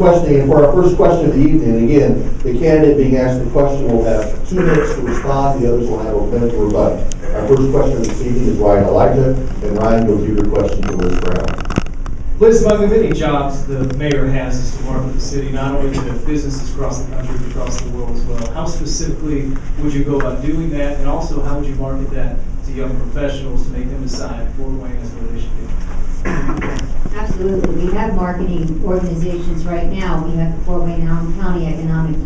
questioning. And for our first question of the evening, again, the candidate being asked the question will have 2 minutes to respond. The others will have a minute to rebut. Our first question of this evening is Ryan Elijah, and Ryan, you'll give your question to Liz Brown. Liz, among the many jobs the mayor has is to market the city, not only to businesses across the country, but across the world as well. How specifically would you go about doing that? And also, how would you market that to young professionals to make them decide Fort Wayne is where they should be? Absolutely. We have marketing organizations right now. We have the Fort Wayne County Economic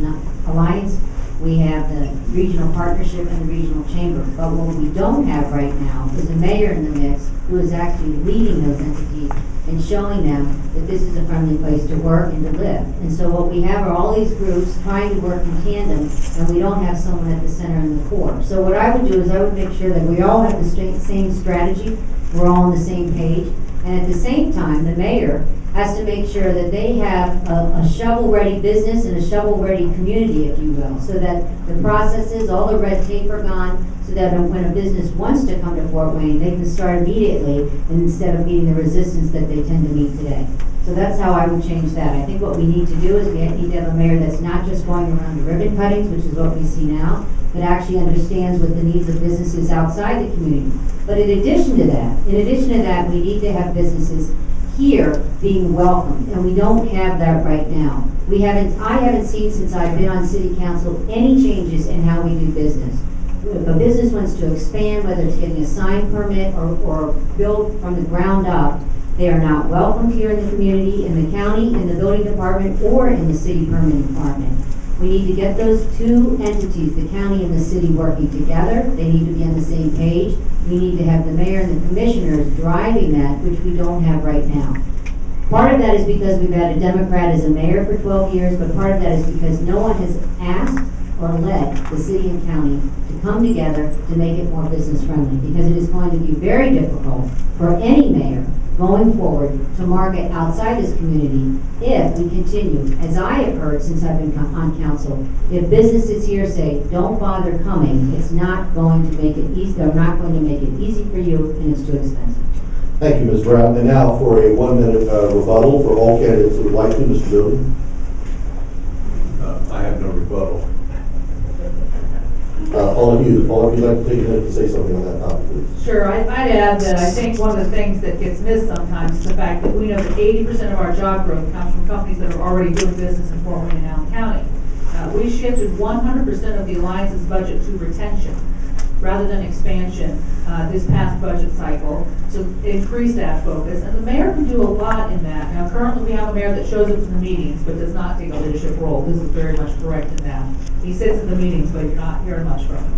Alliance. We have the Regional Partnership and the Regional Chamber. But what we don't have right now is a mayor in the mix who is actually leading those entities and showing them that this is a friendly place to work and to live. And so what we have are all these groups trying to work in tandem, and we don't have someone at the center and the core. So what I would do is I would make sure that we all have the same strategy, we're all on the same page, and at the same time, the mayor has to make sure that they have a shovel-ready business and a shovel-ready community, if you will, so that the processes, all the red tape are gone, so that when a business wants to come to Fort Wayne, they can start immediately, and instead of meeting the resistance that they tend to meet today. So that's how I would change that. I think what we need to do is we need to have a mayor that's not just going around the ribbon cuttings, which is what we see now, but actually understands what the needs of businesses outside the community. But in addition to that, we need to have businesses here being welcomed, and we don't have that right now. I haven't seen since I've been on city council any changes in how we do business. If a business wants to expand, whether it's getting a sign permit or build from the ground up, they are not welcomed here in the community, in the county, in the building department, or in the city permitting department. We need to get those two entities, the county and the city, working together. They need to be on the same page. We need to have the mayor and the commissioners driving that, which we don't have right now. Part of that is because we've had a Democrat as a mayor for 12 years, but part of that is because no one has asked or led the city and county to come together to make it more business friendly, because it is going to be very difficult for any mayor going forward to market outside this community if we continue, as I have heard since I've been on council, if businesses here say, don't bother coming, it's not going to make it easy, they're not going to make it easy for you, and it's too expensive. Thank you, Ms. Brown. And now for a 1-minute rebuttal for all candidates who would like to, Mr. Doden. I have no rebuttal. Paula Hughes, Paula, if you'd like to take a minute to say something on that topic, please. Sure, I'd add that I think one of the things that gets missed sometimes is the fact that we know that 80% of our job growth comes from companies that are already doing business in Fort Wayne and Allen County. We shifted 100% of the Alliance's budget to retention rather than expansion this past budget cycle to increase that focus. And the mayor can do a lot in that. Now, currently we have a mayor that shows up to the meetings but does not take a leadership role. This is very much correct in that. He sits in the meetings, but you're not hearing much from him.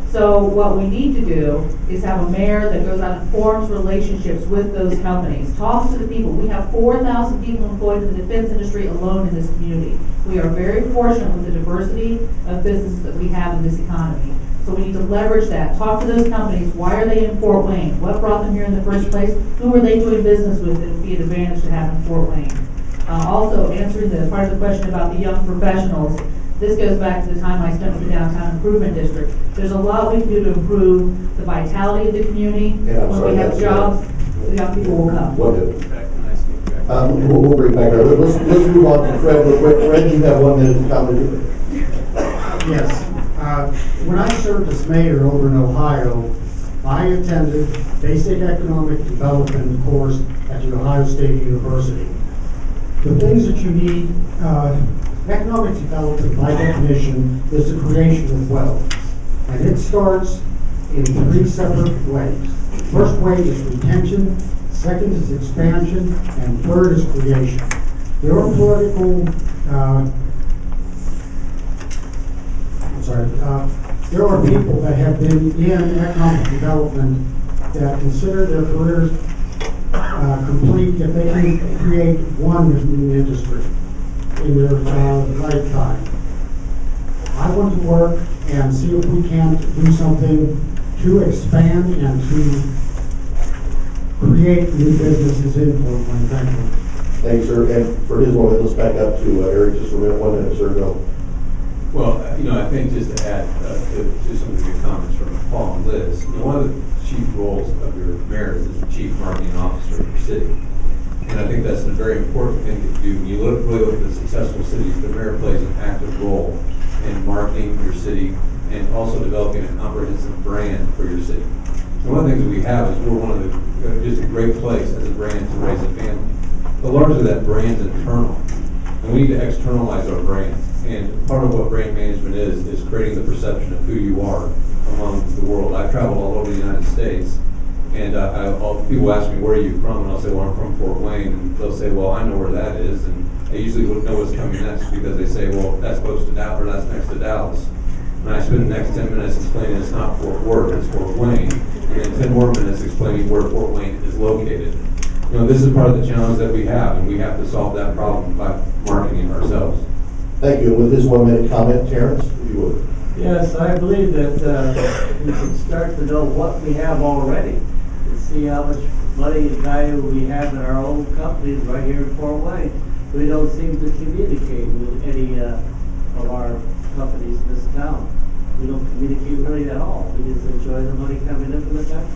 So what we need to do is have a mayor that goes out and forms relationships with those companies, talks to the people. We have 4,000 people employed in the defense industry alone in this community. We are very fortunate with the diversity of businesses that we have in this economy. So we need to leverage that. Talk to those companies. Why are they in Fort Wayne? What brought them here in the first place? Who are they doing business with that would be an advantage to have in Fort Wayne? Also, answering the part of the question about the young professionals, this goes back to the time I spent with the Downtown Improvement District. There's a lot we can do to improve the vitality of the community. When we have jobs, the young people will come. We'll bring back our, let's move on to Fred. Fred, you have 1 minute to comment. Yes. When I served as mayor over in Ohio, I attended basic economic development course at the Ohio State University. The things that you need, economic development by definition is the creation of wealth. And it starts in 3 separate ways. First way is retention, second is expansion, and third is creation. There are political, there are people that have been in economic development that consider their careers complete if they can create one new industry in their lifetime. I want to work and see if we can do something to expand and to create new businesses in Fort Wayne. Thank you. Thank you, sir. And for his 1 minute, let's back up to Eric just for a minute. 1 minute, sir. Go. Well, I think just to add to some of your comments from Paul and Liz, one of the chief roles of your mayor is the chief marketing officer of your city. And I think that's a very important thing to do. When you really look at the successful cities, the mayor plays an active role in marketing your city and also developing a comprehensive brand for your city. And one of the things that we have is we're one of the, just a great place as a brand to raise a family. But largely that brand's internal. And we need to externalize our brand. And part of what brand management is creating the perception of who you are among the world. I've traveled all over the United States, and people ask me, where are you from? And I'll say, well, I'm from Fort Wayne. And they'll say, well, I know where that is. And I usually wouldn't know what's coming next because they say, well, that's close to Dallas, or that's next to Dallas. And I spend the next 10 minutes explaining it's not Fort Worth, it's Fort Wayne. And then 10 more minutes explaining where Fort Wayne is located. You know, this is part of the challenge that we have, and we have to solve that problem by marketing ourselves. Thank you. And with this 1 minute comment, Terrence, if you would. Yes, I believe that we should start to know what we have already, to see how much money and value we have in our own companies right here in Fort Wayne. We don't seem to communicate with any of our companies in this town. We don't communicate really at all. We just enjoy the money coming in from the tax